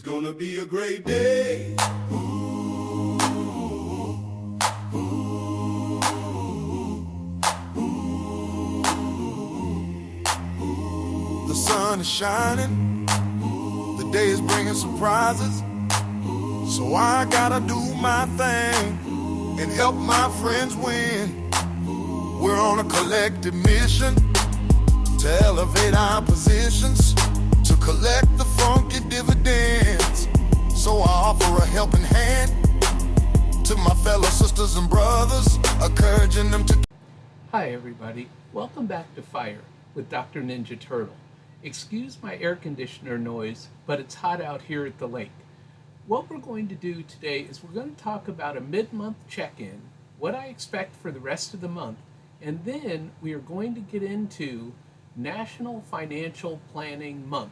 It's gonna be a great day. The sun is shining, the day is bringing surprises, so I gotta do my thing and help my friends win. We're on a collective mission to elevate our positions, to collect the funky dividends. So I offer a helping hand to my fellow sisters and brothers, encouraging them to... Hi everybody, welcome back to Fire with Dr. Ninja Turtle. Excuse my air conditioner noise, but it's hot out here at the lake. What we're going to do today is we're going to talk about a mid-month check-in, what I expect for the rest of the month, and then we are going to get into National Financial Planning Month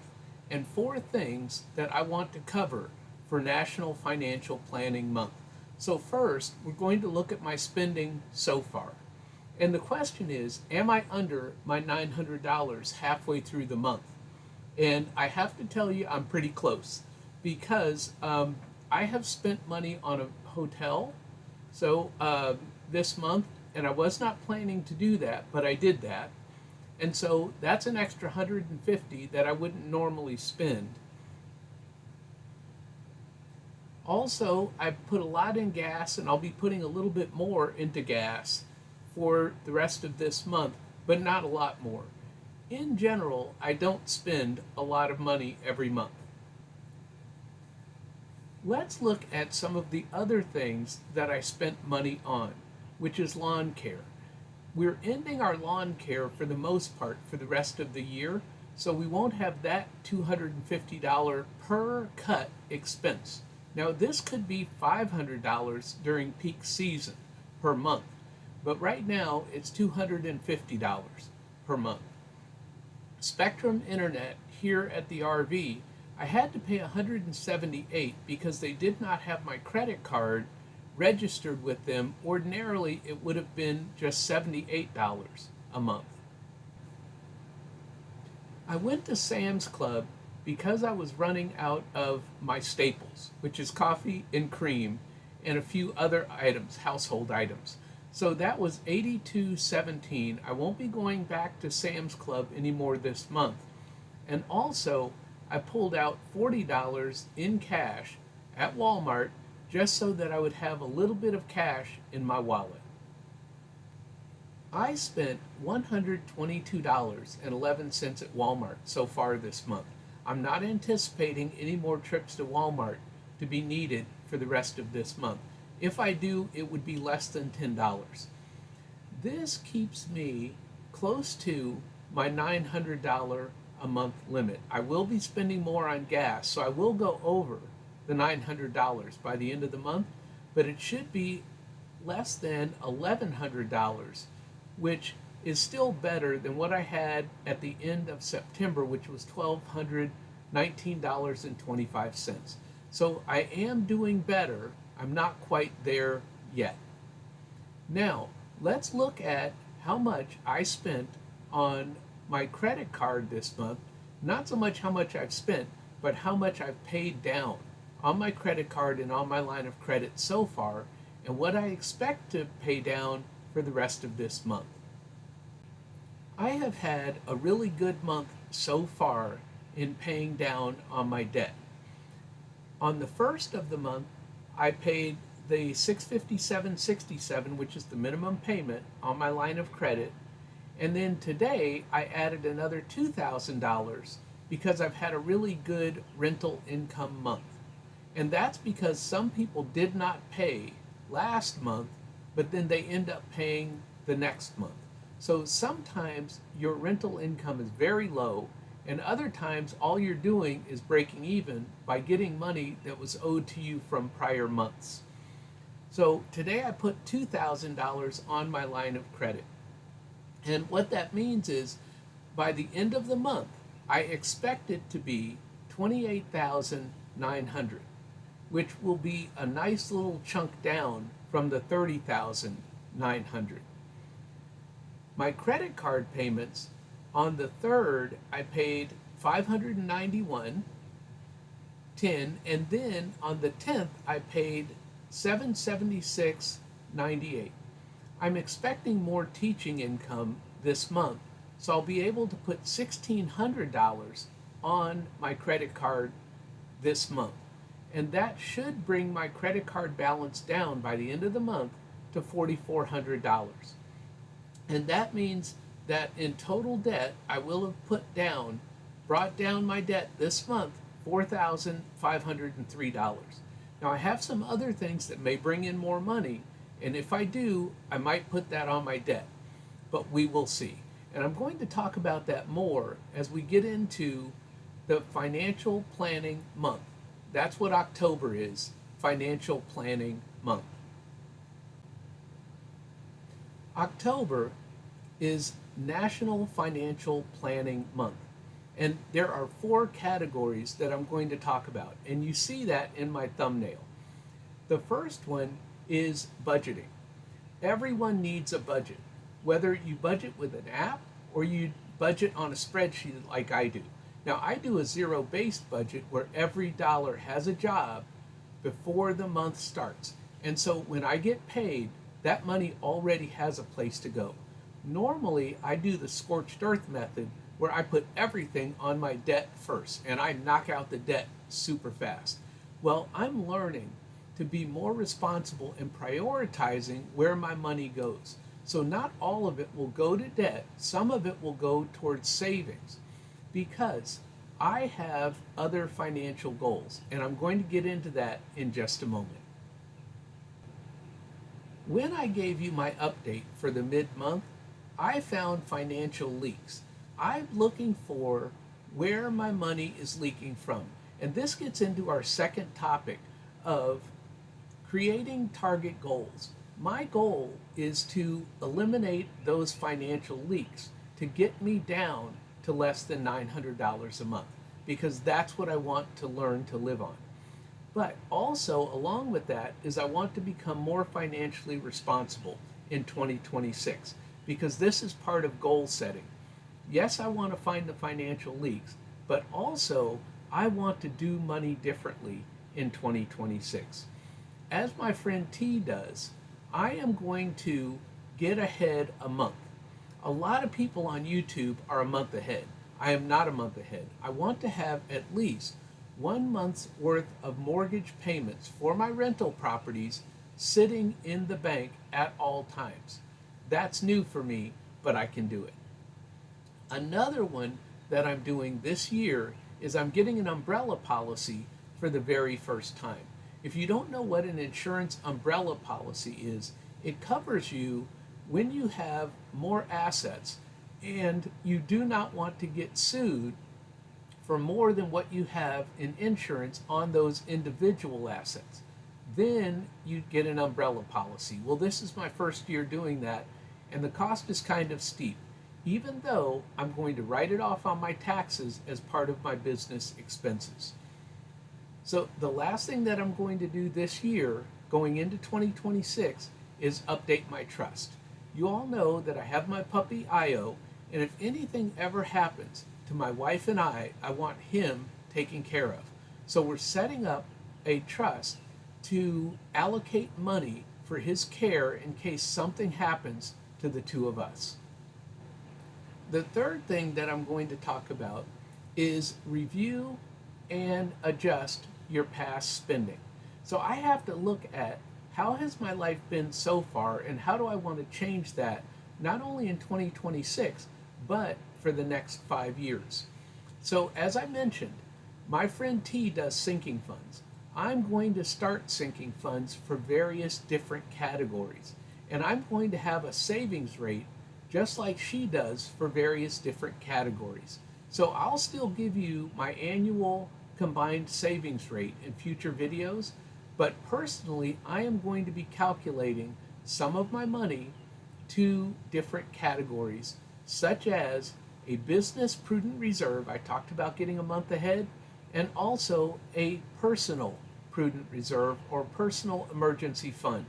and 4 things that I want to cover for National Financial Planning Month. So first, we're going to look at my spending so far. And the question is, am I under my $900 halfway through the month? And I have to tell you, I'm pretty close because I have spent money on a hotel this month, and I was not planning to do that, but I did that. And so that's an extra $150 that I wouldn't normally spend. Also, I've put a lot in gas, and I'll be putting a little bit more into gas for the rest of this month, but not a lot more. In general, I don't spend a lot of money every month. Let's look at some of the other things that I spent money on, which is lawn care. We're ending our lawn care for the most part for the rest of the year, so we won't have that $250 per cut expense. Now this could be $500 during peak season per month, but right now it's $250 per month. Spectrum Internet here at the RV, I had to pay $178 because they did not have my credit card registered with them. Ordinarily it would have been just $78 a month. I went to Sam's Club because I was running out of my staples, which is coffee and cream and a few other items, household items. So that was $82.17. I won't be going back to Sam's Club anymore this month. And also, I pulled out $40 in cash at Walmart just so that I would have a little bit of cash in my wallet. I spent $122.11 at Walmart so far this month. I'm not anticipating any more trips to Walmart to be needed for the rest of this month. If I do, it would be less than $10. This keeps me close to my $900 a month limit. I will be spending more on gas, so I will go over the $900 by the end of the month, but it should be less than $1,100, which is still better than what I had at the end of September, which was $1,219.25. So I am doing better. I'm not quite there yet. Now, let's look at how much I spent on my credit card this month. Not so much how much I've spent, but how much I've paid down on my credit card and on my line of credit so far, and what I expect to pay down for the rest of this month. I have had a really good month so far in paying down on my debt. On the first of the month, I paid the $657.67, which is the minimum payment on my line of credit, and then today I added another $2,000 because I've had a really good rental income month. And that's because some people did not pay last month, but then they end up paying the next month. So sometimes your rental income is very low, and other times all you're doing is breaking even by getting money that was owed to you from prior months. So today I put $2,000 on my line of credit. And what that means is by the end of the month, I expect it to be $28,900, which will be a nice little chunk down from the $30,900. My credit card payments, on the 3rd, I paid $591. 10, and then on the 10th I paid $776.98. I'm expecting more teaching income this month, so I'll be able to put $1,600 on my credit card this month. And that should bring my credit card balance down by the end of the month to $4,400. And that means that in total debt, I will have brought down my debt this month, $4,503. Now I have some other things that may bring in more money, and if I do, I might put that on my debt, but we will see. And I'm going to talk about that more as we get into the financial planning month. That's what October is, financial planning month. October is National Financial Planning Month. And there are 4 categories that I'm going to talk about. And you see that in my thumbnail. The first one is budgeting. Everyone needs a budget, whether you budget with an app or you budget on a spreadsheet like I do. Now, I do a zero-based budget where every dollar has a job before the month starts. And so when I get paid, that money already has a place to go. Normally, I do the scorched earth method where I put everything on my debt first and I knock out the debt super fast. Well, I'm learning to be more responsible in prioritizing where my money goes. So not all of it will go to debt, some of it will go towards savings, because I have other financial goals, and I'm going to get into that in just a moment. When I gave you my update for the mid-month, I found financial leaks. I'm looking for where my money is leaking from. And this gets into our second topic of creating target goals. My goal is to eliminate those financial leaks, to get me down to less than $900 a month, because that's what I want to learn to live on. But also, along with that, is I want to become more financially responsible in 2026, because this is part of goal setting. Yes, I want to find the financial leaks, but also I want to do money differently in 2026. As my friend T does, I am going to get ahead a month. A lot of people on YouTube are a month ahead. I am not a month ahead. I want to have at least 1 month's worth of mortgage payments for my rental properties sitting in the bank at all times. That's new for me, but I can do it. Another one that I'm doing this year is I'm getting an umbrella policy for the very first time. If you don't know what an insurance umbrella policy is, it covers you when you have more assets and you do not want to get sued for more than what you have in insurance on those individual assets. Then you get an umbrella policy. Well, this is my first year doing that, and the cost is kind of steep, even though I'm going to write it off on my taxes as part of my business expenses. So the last thing that I'm going to do this year, going into 2026, is update my trust. You all know that I have my puppy Io, and if anything ever happens to my wife and I want him taken care of. So we're setting up a trust to allocate money for his care in case something happens to the two of us. The third thing that I'm going to talk about is review and adjust your past spending. So I have to look at how has my life been so far and how do I want to change that, not only in 2026, but for the next 5 years. So as I mentioned, my friend T does sinking funds. I'm going to start sinking funds for various different categories. And I'm going to have a savings rate just like she does for various different categories. So I'll still give you my annual combined savings rate in future videos, but personally, I am going to be calculating some of my money to different categories, such as a business prudent reserve. I talked about getting a month ahead, and also a personal prudent reserve or personal emergency fund,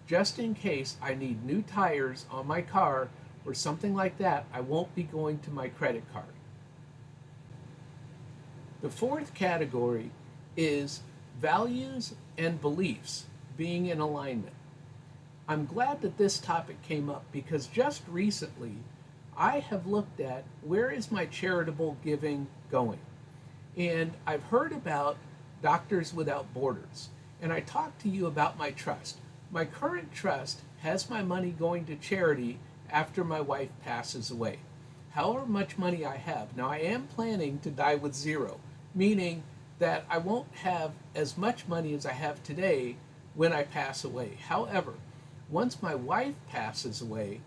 just in case I need new tires on my car or something like that. I won't be going to my credit card. The fourth category is values and beliefs being in alignment. I'm glad that this topic came up because just recently I have looked at where is my charitable giving going. And I've heard about Doctors Without Borders. And I talked to you about my trust. My current trust has my money going to charity after my wife passes away. However much money I have. Now I am planning to die with zero, meaning that I won't have as much money as I have today when I pass away. However, once my wife passes away,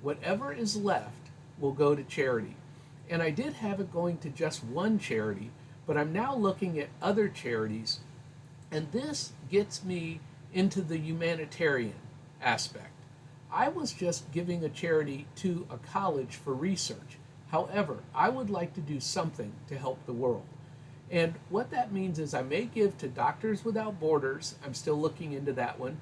whatever is left will go to charity. And I did have it going to just one charity, but I'm now looking at other charities, and this gets me into the humanitarian aspect. I was just giving a charity to a college for research. However, I would like to do something to help the world. And what that means is I may give to Doctors Without Borders. I'm still looking into that one.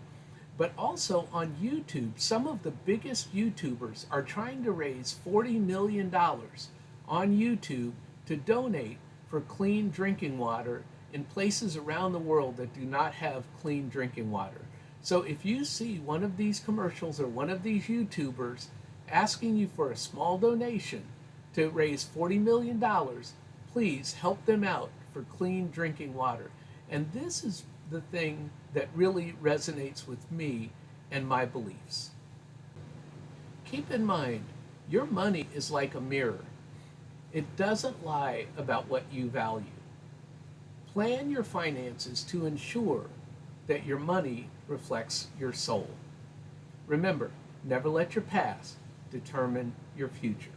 But also on YouTube, some of the biggest YouTubers are trying to raise $40 million on YouTube to donate for clean drinking water in places around the world that do not have clean drinking water. So if you see one of these commercials or one of these YouTubers asking you for a small donation to raise $40 million, please help them out for clean drinking water. And this is the thing that really resonates with me and my beliefs. Keep in mind, your money is like a mirror. It doesn't lie about what you value. Plan your finances to ensure that your money reflects your soul. Remember, never let your past determine your future.